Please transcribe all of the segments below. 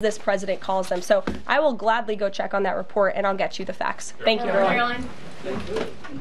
this president calls them. So I will gladly go check on that report and I'll get you the facts. Thank you, everyone.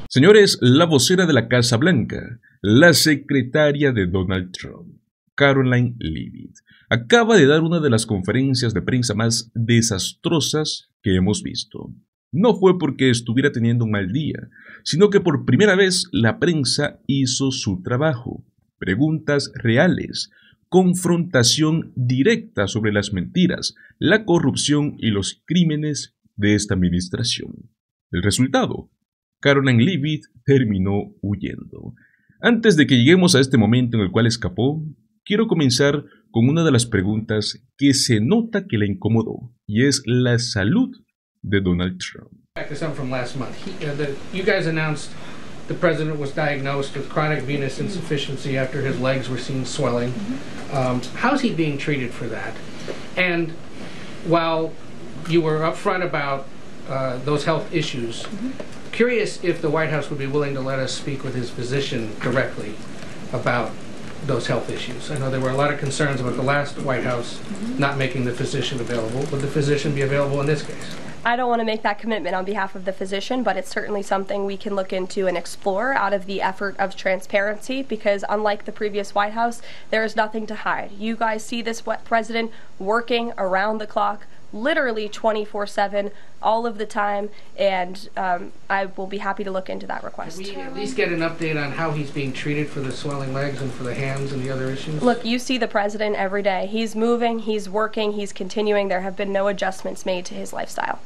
Señores, la vocera de la Casa Blanca, la secretaria de Donald Trump, Karoline Leavitt, acaba de dar una de las conferencias de prensa más desastrosas que hemos visto. No fue porque estuviera teniendo un mal día, sino que por primera vez la prensa hizo su trabajo. Preguntas reales, confrontación directa sobre las mentiras, la corrupción y los crímenes de esta administración. El resultado, Karoline Leavitt terminó huyendo. Antes de que lleguemos a este momento en el cual escapó, quiero comenzar con una de las preguntas que se nota que la incomodó, y es la salud de Donald Trump. From last month. You guys announced the president was diagnosed with chronic venous insufficiency after his legs were seen swelling. How's he being treated for that? And while you were upfront about those health issues, curious if the White House would be willing to let us speak with his physician directly about those health issues. I know there were a lot of concerns about the last White House not making the physician available. Would the physician be available in this case? I don't want to make that commitment on behalf of the physician, but it's certainly something we can look into and explore out of the effort of transparency, because unlike the previous White House, there is nothing to hide. You guys see this president working around the clock, literally 24/7, all of the time, and I will be happy to look into that request. Can we at least get an update on how he's being treated for the swelling legs and for the hands and the other issues? Look, you see the president every day. He's moving, he's working, he's continuing. There have been no adjustments made to his lifestyle.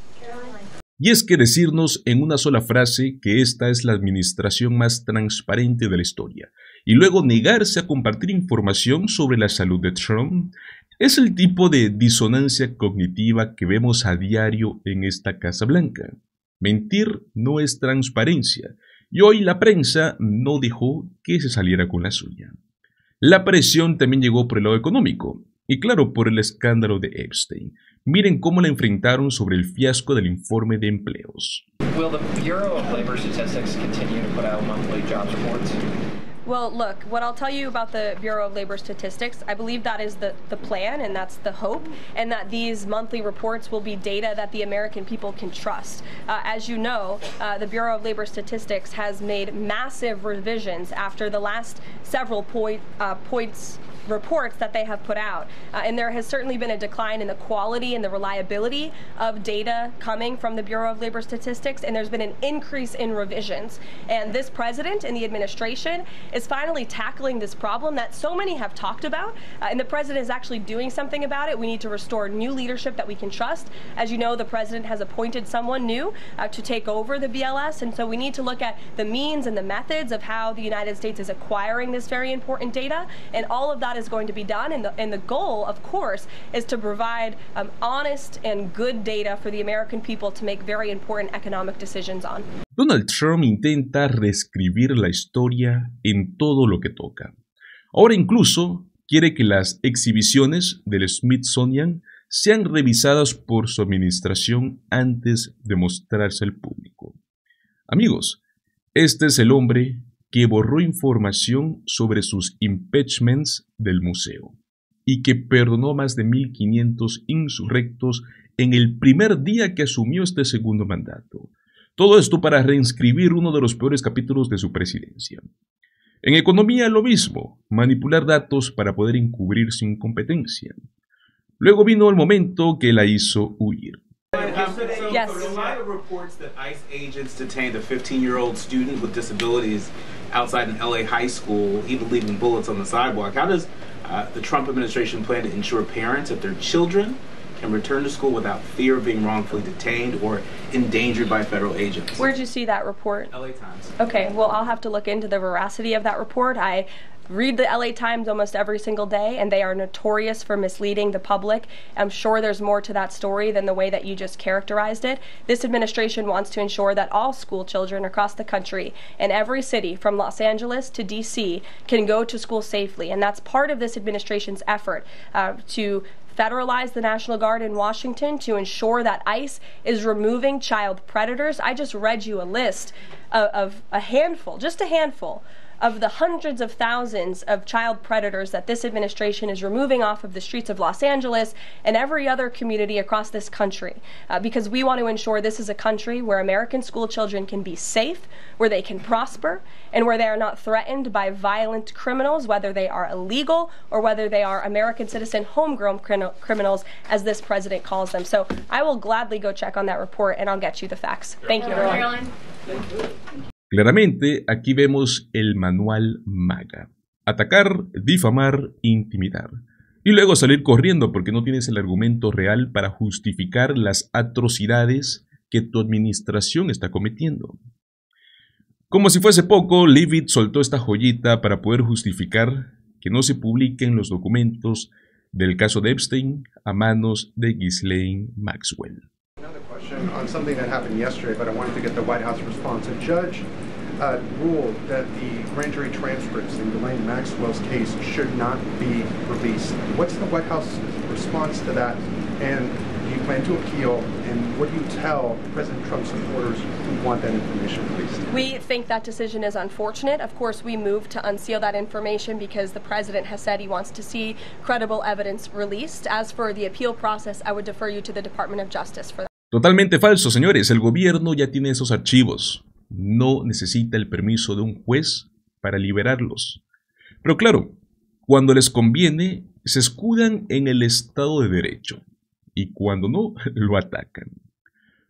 Y es que decirnos en una sola frase que esta es la administración más transparente de la historia, y luego negarse a compartir información sobre la salud de Trump, es el tipo de disonancia cognitiva que vemos a diario en esta Casa Blanca. Mentir no es transparencia, y hoy la prensa no dejó que se saliera con la suya. La presión también llegó por el lado económico, y claro, por el escándalo de Epstein. Miren cómo la enfrentaron sobre el fiasco del informe de empleos. Will the Bureau of Labor Statistics continue to put out monthly jobs reports? Well, look, what I'll tell you about the Bureau of Labor Statistics, I believe that is the plan and that's the hope, and that these monthly reports will be data that the American people can trust. As you know, the Bureau of Labor Statistics has made massive revisions after the last several reports that they have put out, and there has certainly been a decline in the quality and the reliability of data coming from the Bureau of Labor Statistics, and there's been an increase in revisions. And this president and the administration is finally tackling this problem that so many have talked about, and the president is actually doing something about it. We need to restore new leadership that we can trust. As you know, the president has appointed someone new to take over the BLS, and so we need to look at the means and the methods of how the United States is acquiring this very important data, and all of that is going to be done, and the goal, of course, is to provide honest and good data for the American people to make very important economic decisions on. Donald Trump intenta reescribir la historia en todo lo que toca. Ahora incluso quiere que las exhibiciones del Smithsonian sean revisadas por su administración antes de mostrarse al público. Amigos, este es el hombre que borró información sobre sus impeachments del museo y que perdonó más de 1.500 insurrectos en el primer día que asumió este segundo mandato. Todo esto para reinscribir uno de los peores capítulos de su presidencia. En economía lo mismo, manipular datos para poder encubrir su incompetencia. Luego vino el momento que la hizo huir. Yes. In light of reports that ICE agents detained a 15-year-old student with disabilities outside an LA high school, even leaving bullets on the sidewalk, how does the Trump administration plan to ensure parents that their children can return to school without fear of being wrongfully detained or endangered by federal agents? Where'd you see that report? LA Times. Okay, well, I'll have to look into the veracity of that report. I read the LA Times almost every single day, and they are notorious for misleading the public. I'm sure there's more to that story than the way that you just characterized it. This administration wants to ensure that all school children across the country in every city from Los Angeles to DC can go to school safely, and that's part of this administration's effort to federalize the National Guard in Washington, to ensure that ICE is removing child predators. I just read you a list of a handful, just a handful, of the hundreds of thousands of child predators that this administration is removing off of the streets of Los Angeles and every other community across this country, because we want to ensure this is a country where American school children can be safe, where they can prosper, and where they are not threatened by violent criminals, whether they are illegal or whether they are American citizen homegrown criminals, as this president calls them. So I will gladly go check on that report and I'll get you the facts. Thank you, everyone. Claramente, aquí vemos el manual MAGA. Atacar, difamar, intimidar. Y luego salir corriendo porque no tienes el argumento real para justificar las atrocidades que tu administración está cometiendo. Como si fuese poco, Leavitt soltó esta joyita para poder justificar que no se publiquen los documentos del caso de Epstein a manos de Ghislaine Maxwell. Another question on something that happened yesterday, but I wanted to get the White House response. A judge ruled that the grand jury transcripts in Ghislaine Maxwell's case should not be released. What's the White House response to that? And do you plan to appeal? And what do you tell President Trump's supporters who want that information released? We think that decision is unfortunate. Of course, we moved to unseal that information because the president has said he wants to see credible evidence released. As for the appeal process, I would defer you to the Department of Justice for that. Totalmente falso, señores. El gobierno ya tiene esos archivos. No necesita el permiso de un juez para liberarlos. Pero claro, cuando les conviene, se escudan en el Estado de Derecho. Y cuando no, lo atacan.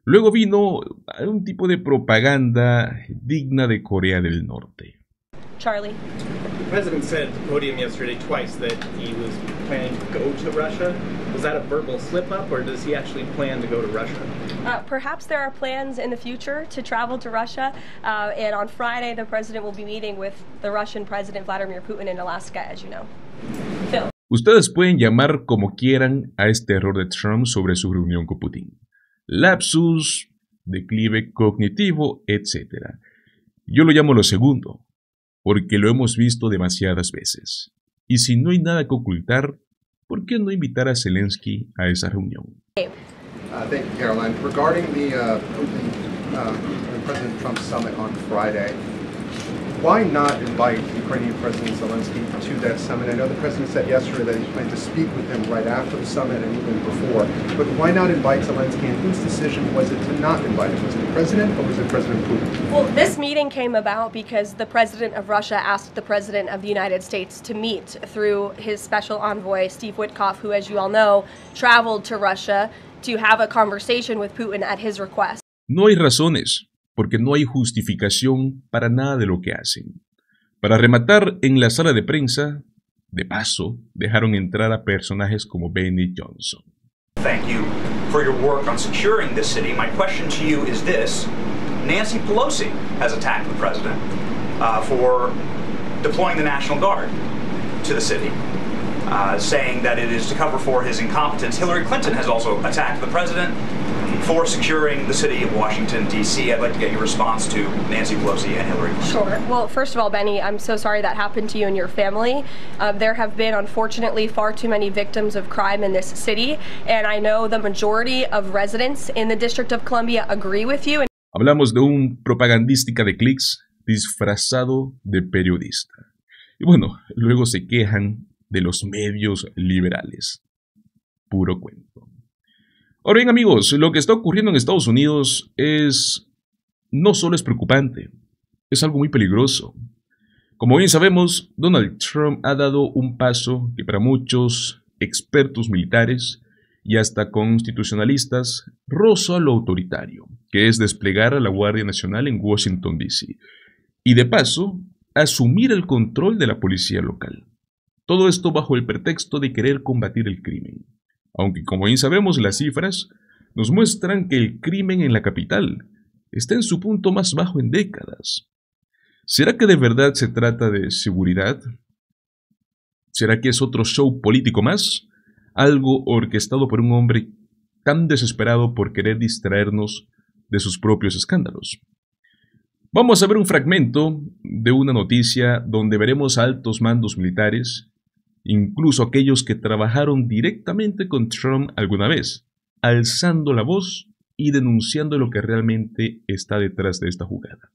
Luego vino un tipo de propaganda digna de Corea del Norte. Charlie. The president said at the podium yesterday twice that he was planning to go to Russia. Was that a verbal slip-up, or does he actually plan to go to Russia? Perhaps there are plans in the future to travel to Russia, and on Friday the president will be meeting with the Russian President Vladimir Putin in Alaska, as you know. Phil. Ustedes pueden llamar como quieran a este error de Trump sobre su reunión con Putin. Lapsus, declive cognitivo, etc. Yo lo llamo lo segundo, porque lo hemos visto demasiadas veces. Y si no hay nada que ocultar, ¿por qué no invitar a Zelensky a esa reunión? Thank you, Caroline. Regarding the Putin and President Trump summit on Friday, why not invite Ukrainian President Zelensky to that summit? I know the president said yesterday that he planned to speak with him right after the summit and even before, but why not invite Zelensky, and whose decision was it to not invite him? Was it the president or was it President Putin? Well, this meeting came about because the president of Russia asked the president of the United States to meet through his special envoy, Steve Witkoff, who, as you all know, traveled to Russia to have a conversation with Putin at his request. No hay razones, porque no hay justificación para nada de lo que hacen. Para rematar, en la sala de prensa, de paso, dejaron entrar a personajes como Benny Johnson. Thank you for your work on securing this city. My question to you is this. Nancy Pelosi has attacked the president for deploying the National Guard to the city, saying that it is to cover for his incompetence. Hillary Clinton has also attacked the president for securing the city of Washington, D.C. I'd like to get your response to Nancy Pelosi and Hillary Clinton. Sure. Well, first of all, Benny, I'm so sorry that happened to you and your family. There have been, unfortunately, far too many victims of crime in this city, and I know the majority of residents in the District of Columbia agree with you. Hablamos de un propagandística de clics disfrazado de periodista. Y bueno, luego se quejan de los medios liberales. Puro cuento. Ahora bien, amigos, lo que está ocurriendo en Estados Unidos no solo es preocupante, es algo muy peligroso. Como bien sabemos, Donald Trump ha dado un paso que para muchos expertos militares y hasta constitucionalistas roza lo autoritario, que es desplegar a la Guardia Nacional en Washington, D.C. y de paso, asumir el control de la policía local. Todo esto bajo el pretexto de querer combatir el crimen. Aunque como bien sabemos, las cifras nos muestran que el crimen en la capital está en su punto más bajo en décadas. ¿Será que de verdad se trata de seguridad? ¿Será que es otro show político más? Algo orquestado por un hombre tan desesperado por querer distraernos de sus propios escándalos. Vamos a ver un fragmento de una noticia donde veremos a altos mandos militares, incluso aquellos que trabajaron directamente con Trump alguna vez, alzando la voz y denunciando lo que realmente está detrás de esta jugada.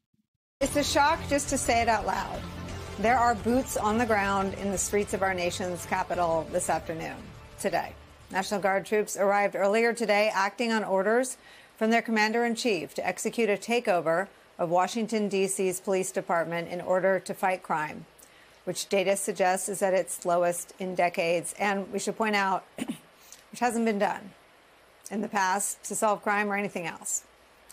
It's a shock just to say it out loud. There are boots on the ground in the streets of our nation's capital this afternoon, today. National Guard troops arrived earlier today acting on orders from their commander-in-chief to execute a takeover of Washington, D.C.'s police department in order to fight crime, which data suggests is at its lowest in decades. And we should point out, which hasn't been done in the past to solve crime or anything else.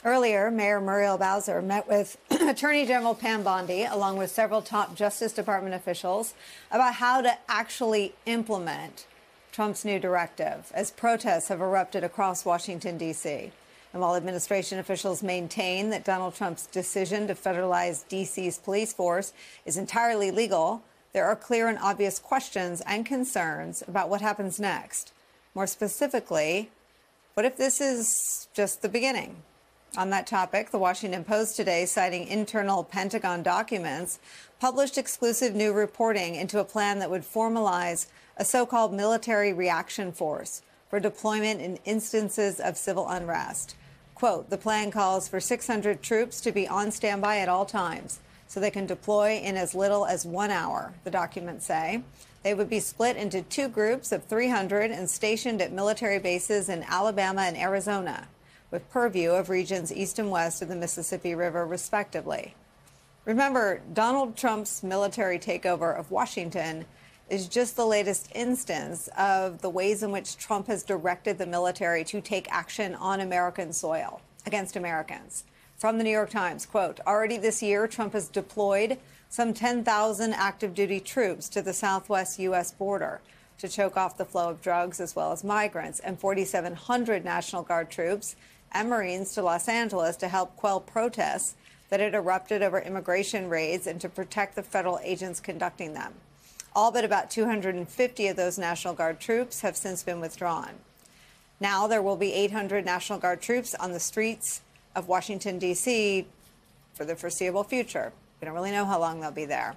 Earlier, Mayor Muriel Bowser met with Attorney General Pam Bondi, along with several top Justice Department officials, about how to actually implement Trump's new directive, as protests have erupted across Washington, D.C. And while administration officials maintain that Donald Trump's decision to federalize D.C.'s police force is entirely legal, there are clear and obvious questions and concerns about what happens next. More specifically, what if this is just the beginning? On that topic, the Washington Post today, citing internal Pentagon documents, published exclusive new reporting into a plan that would formalize a so-called military reaction force for deployment in instances of civil unrest. Quote, the plan calls for 600 troops to be on standby at all times so they can deploy in as little as 1 hour, the documents say. They would be split into 2 groups of 300 and stationed at military bases in Alabama and Arizona, with purview of regions east and west of the Mississippi River, respectively. Remember, Donald Trump's military takeover of Washington is just the latest instance of the ways in which Trump has directed the military to take action on American soil against Americans. From the New York Times, quote, already this year, Trump has deployed some 10,000 active duty troops to the southwest U.S. border to choke off the flow of drugs as well as migrants, and 4,700 National Guard troops and Marines to Los Angeles to help quell protests that had erupted over immigration raids and to protect the federal agents conducting them. All but about 250 of those National Guard troops have since been withdrawn. Now there will be 800 National Guard troops on the streets of Washington, D.C. for the foreseeable future. We don't really know how long they'll be there.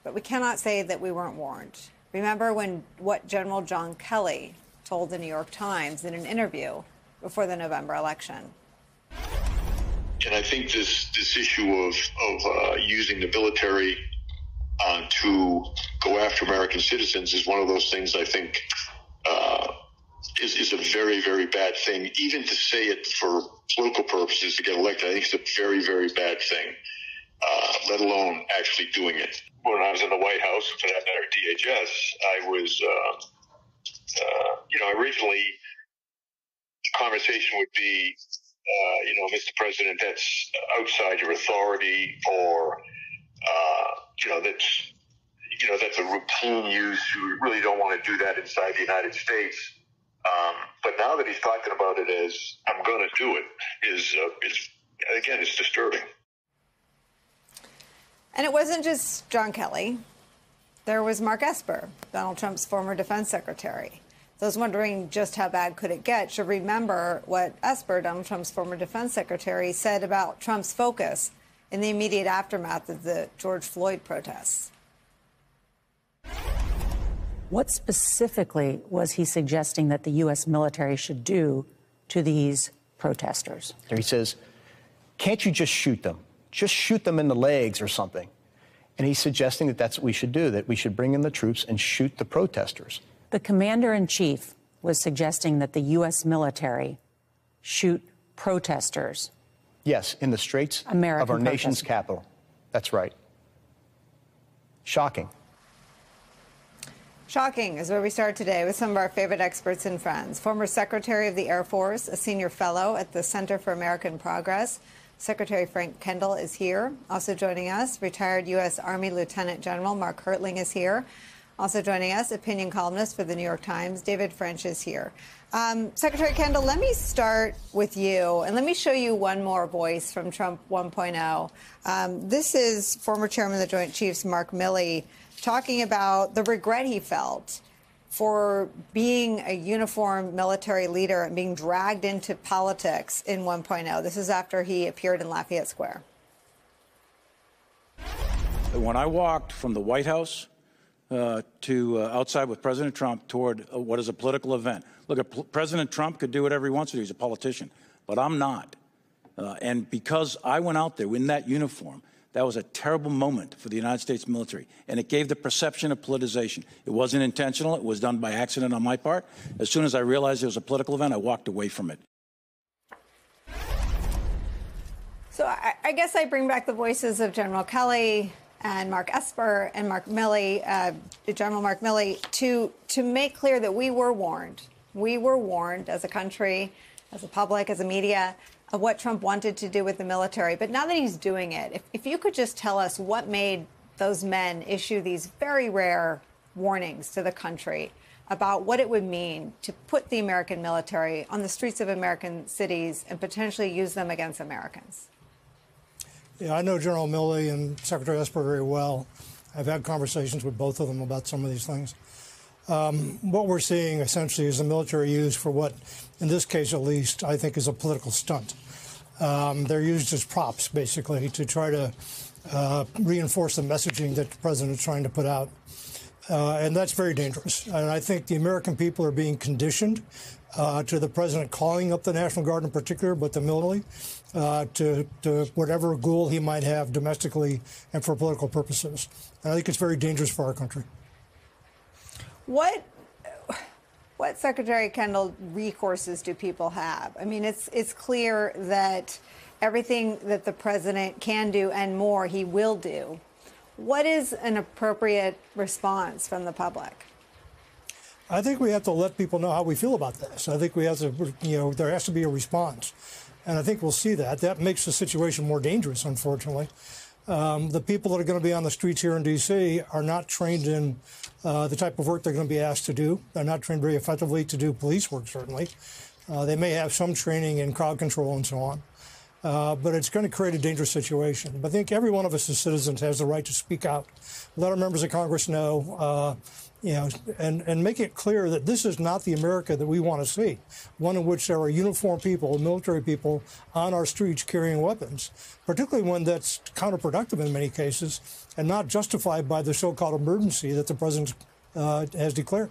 But we cannot say that we weren't warned. Remember what General John Kelly told the New York Times in an interview before the November election. And I think this issue of using the military to go after American citizens is one of those things I think is a very, very bad thing. Even to say it for political purposes to get elected, I think it's a very, very bad thing, let alone actually doing it. When I was in the White House, for that matter, DHS, I was, originally the conversation would be, Mr. President, that's outside your authority, or, that's a routine use. You really don't want to do that inside the United States. But now that he's talking about it as I'm going to do it is again, it's disturbing. And it wasn't just John Kelly. There was Mark Esper, Donald Trump's former defense secretary. Those wondering just how bad could it get should remember what Esper, Donald Trump's former defense secretary, said about Trump's focus in the immediate aftermath of the George Floyd protests. What specifically was he suggesting that the U.S. military should do to these protesters? He says, can't you just shoot them? Just shoot them in the legs or something. And he's suggesting that that's what we should do, that we should bring in the troops and shoot the protesters. The commander-in-chief was suggesting that the U.S. military shoot protesters. Yes, in the streets of our nation's capital. That's right. Shocking. Shocking is where we start today with some of our favorite experts and friends. Former Secretary of the Air Force, a senior fellow at the Center for American Progress, Secretary Frank Kendall is here. Also joining us, retired U.S. Army Lieutenant General Mark Hertling is here. Also joining us, opinion columnist for the New York Times, David French is here. Secretary Kendall, let me start with you, and let me show you one more voice from Trump 1.0. This is former Chairman of the Joint Chiefs, Mark Milley, talking about the regret he felt for being a uniformed military leader and being dragged into politics in 1.0. This is after he appeared in Lafayette Square. When I walked from the White House to outside with President Trump toward what is a political event. Look, President Trump could do whatever he wants to do. He's a politician, but I'm not. And because I went out there in that uniform, That was a terrible moment for the United States military, and it gave the perception of politicization. It wasn't intentional. It was done by accident on my part. As soon as I realized it was a political event, I walked away from it. So I guess I bring back the voices of General Kelly and Mark Esper and Mark Milley, General Mark Milley, to make clear that we were warned. We were warned as a country, as a public, as a media, of what Trump wanted to do with the military. But now that he's doing it, if you could just tell us what made those men issue these very rare warnings to the country about what it would mean to put the American military on the streets of American cities and potentially use them against Americans. Yeah, I know General Milley and Secretary Esper very well. I've had conversations with both of them about some of these things. What we're seeing essentially is the military used for what, in this case at least, I think is a political stunt. They're used as props, basically, to try to reinforce the messaging that the president is trying to put out. And that's very dangerous. And I think the American people are being conditioned to the president calling up the National Guard in particular, but the military, to whatever goal he might have domestically and for political purposes. And I think it's very dangerous for our country. What Secretary Kendall, recourses do people have? I mean, it's clear that everything that the president can do and more he will do. What is an appropriate response from the public? I think we have to let people know how we feel about this. I think we have to, there has to be a response. And I think we'll see that. That makes the situation more dangerous, unfortunately. The people that are going to be on the streets here in D.C. are not trained in the type of work they're going to be asked to do. They're not trained very effectively to do police work, certainly. They may have some training in crowd control and so on. But it's going to create a dangerous situation. But I think every one of us as citizens has the right to speak out, let our members of Congress know, and make it clear that this is not the America that we want to see, one in which there are uniformed people, military people on our streets carrying weapons, particularly when that's counterproductive in many cases and not justified by the so-called emergency that the president has declared.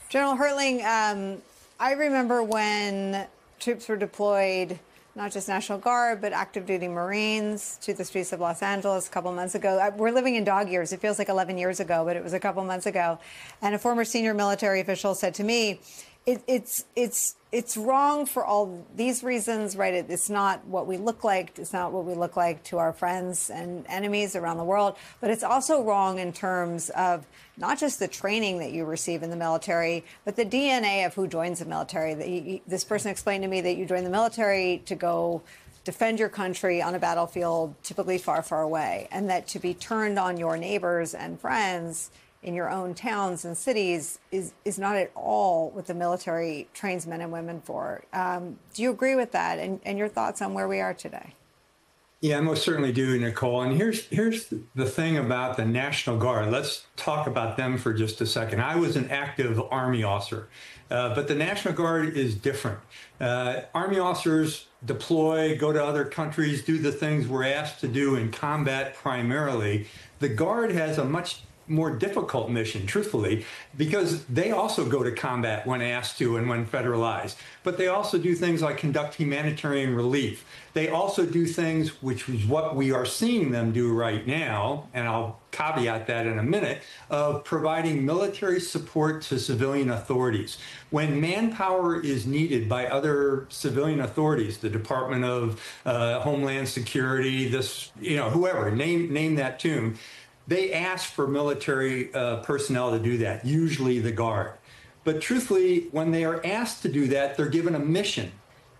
General Hertling, I remember when troops were deployed, not just National Guard, but active duty Marines to the streets of Los Angeles a couple months ago. We're living in dog years. It feels like 11 years ago, but it was a couple months ago. And a former senior military official said to me, it's wrong for all these reasons, right? It's not what we look like. It's not what we look like to our friends and enemies around the world. But it's also wrong in terms of not just the training that you receive in the military, but the DNA of who joins the military. This person explained to me that you join the military to go defend your country on a battlefield, typically far, far away, and that to be turned on your neighbors and friends in your own towns and cities is not at all what the military trains men and women for. Do you agree with that? And your thoughts on where we are today? Yeah, I most certainly do, Nicole. And here's the thing about the National Guard. Let's talk about them for just a second. I was an active Army officer, but the National Guard is different. Army officers deploy, go to other countries, do the things we're asked to do in combat primarily. The Guard has a much more difficult mission, truthfully, because they also go to combat when asked to and when federalized. But they also do things like conduct humanitarian relief. They also do things, which is what we are seeing them do right now, and I'll caveat that in a minute, of providing military support to civilian authorities. When manpower is needed by other civilian authorities, the Department of Homeland Security, whoever, name that tune, they ask for military personnel to do that, usually the Guard. But truthfully, when they are asked to do that, they're given a mission.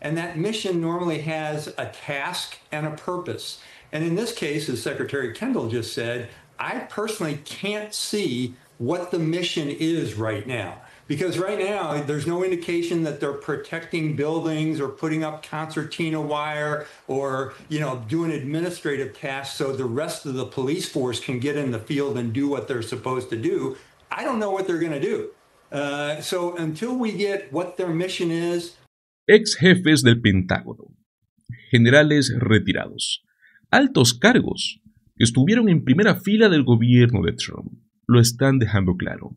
And that mission normally has a task and a purpose. And in this case, as Secretary Kendall just said, I personally can't see what the mission is right now. Because right now, there's no indication that they're protecting buildings or putting up concertina wire or, doing administrative tasks so the rest of the police force can get in the field and do what they're supposed to do. I don't know what they're going to do. So until we get what their mission is. Ex jefes del Pentágono, generales retirados, altos cargos que estuvieron en primera fila del gobierno de Trump, lo están dejando claro.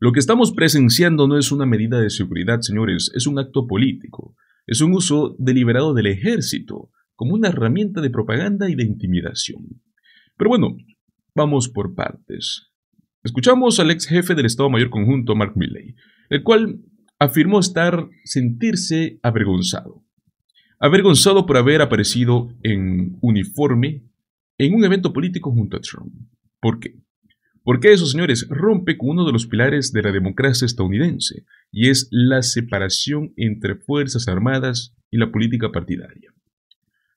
Lo que estamos presenciando no es una medida de seguridad, señores, es un acto político, es un uso deliberado del ejército como una herramienta de propaganda y de intimidación. Pero bueno, vamos por partes. Escuchamos al ex jefe del Estado Mayor Conjunto, Mark Milley, el cual afirmó sentirse avergonzado. Avergonzado por haber aparecido en uniforme en un evento político junto a Trump. ¿Por qué? Porque eso, señores, rompe con uno de los pilares de la democracia estadounidense, y es la separación entre Fuerzas Armadas y la política partidaria.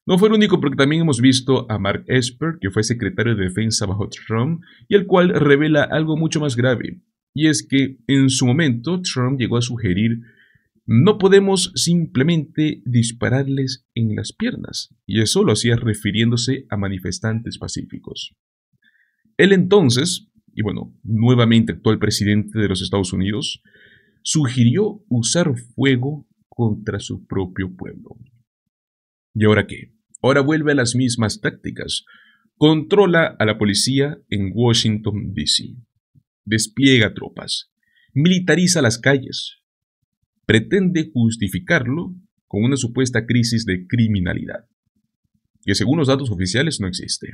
No fue el único, porque también hemos visto a Mark Esper, que fue secretario de Defensa bajo Trump, y el cual revela algo mucho más grave, y es que en su momento Trump llegó a sugerir: no podemos simplemente dispararles en las piernas, y eso lo hacía refiriéndose a manifestantes pacíficos. Él entonces, y bueno, nuevamente actual presidente de los Estados Unidos, sugirió usar fuego contra su propio pueblo. ¿Y ahora qué? Ahora vuelve a las mismas tácticas. Controla a la policía en Washington, D.C. Despliega tropas. Militariza las calles. Pretende justificarlo con una supuesta crisis de criminalidad, que según los datos oficiales no existe.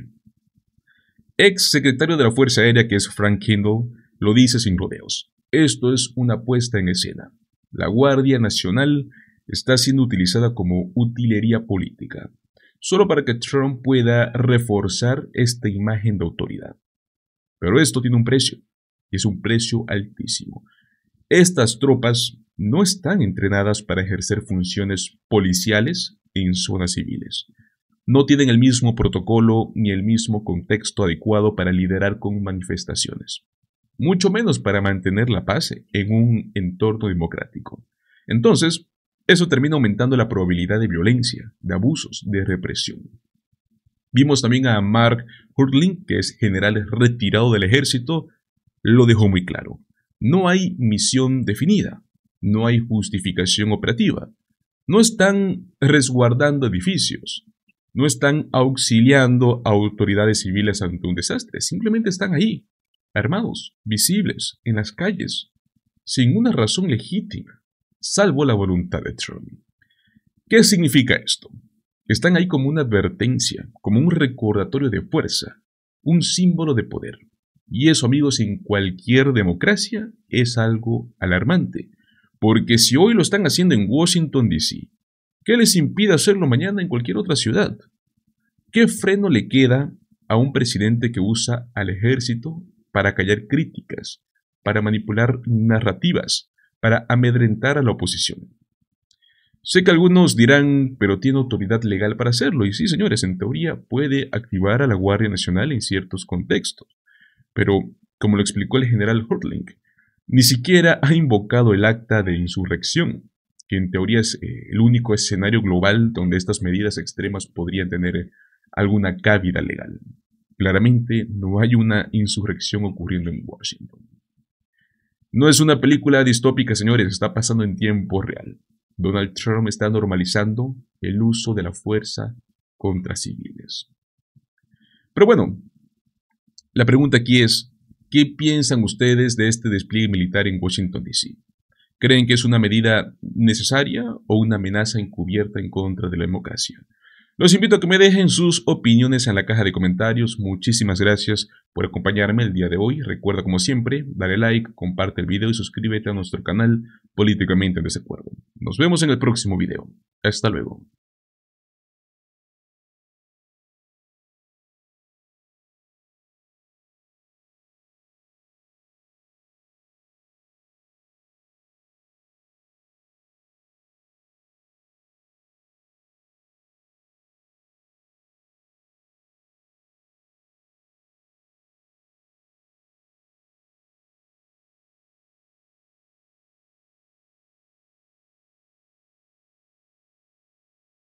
Ex secretario de la Fuerza Aérea, que es Frank Kendall, lo dice sin rodeos: esto es una puesta en escena. La Guardia Nacional está siendo utilizada como utilería política, solo para que Trump pueda reforzar esta imagen de autoridad. Pero esto tiene un precio, y es un precio altísimo. Estas tropas no están entrenadas para ejercer funciones policiales en zonas civiles. No tienen el mismo protocolo ni el mismo contexto adecuado para liderar con manifestaciones, mucho menos para mantener la paz en un entorno democrático. Entonces, eso termina aumentando la probabilidad de violencia, de abusos, de represión. Vimos también a Mark Hurling, que es general retirado del ejército, lo dejó muy claro. No hay misión definida, no hay justificación operativa, no están resguardando edificios, no están auxiliando a autoridades civiles ante un desastre, simplemente están ahí, armados, visibles, en las calles, sin una razón legítima, salvo la voluntad de Trump. ¿Qué significa esto? Están ahí como una advertencia, como un recordatorio de fuerza, un símbolo de poder. Y eso, amigos, en cualquier democracia es algo alarmante, porque si hoy lo están haciendo en Washington, D.C., ¿qué les impide hacerlo mañana en cualquier otra ciudad? ¿Qué freno le queda a un presidente que usa al ejército para callar críticas, para manipular narrativas, para amedrentar a la oposición? Sé que algunos dirán, pero tiene autoridad legal para hacerlo, y sí, señores, en teoría puede activar a la Guardia Nacional en ciertos contextos, pero, como lo explicó el general Hurling, ni siquiera ha invocado el acta de insurrección, que en teoría es el único escenario global donde estas medidas extremas podrían tener alguna cabida legal. Claramente no hay una insurrección ocurriendo en Washington. No es una película distópica, señores, está pasando en tiempo real. Donald Trump está normalizando el uso de la fuerza contra civiles. Pero bueno, la pregunta aquí es, ¿qué piensan ustedes de este despliegue militar en Washington, D.C.? ¿Creen que es una medida necesaria o una amenaza encubierta en contra de la democracia? Los invito a que me dejen sus opiniones en la caja de comentarios. Muchísimas gracias por acompañarme el día de hoy. Recuerda, como siempre, dale like, comparte el video y suscríbete a nuestro canal Políticamente en Desacuerdo. Nos vemos en el próximo video. Hasta luego.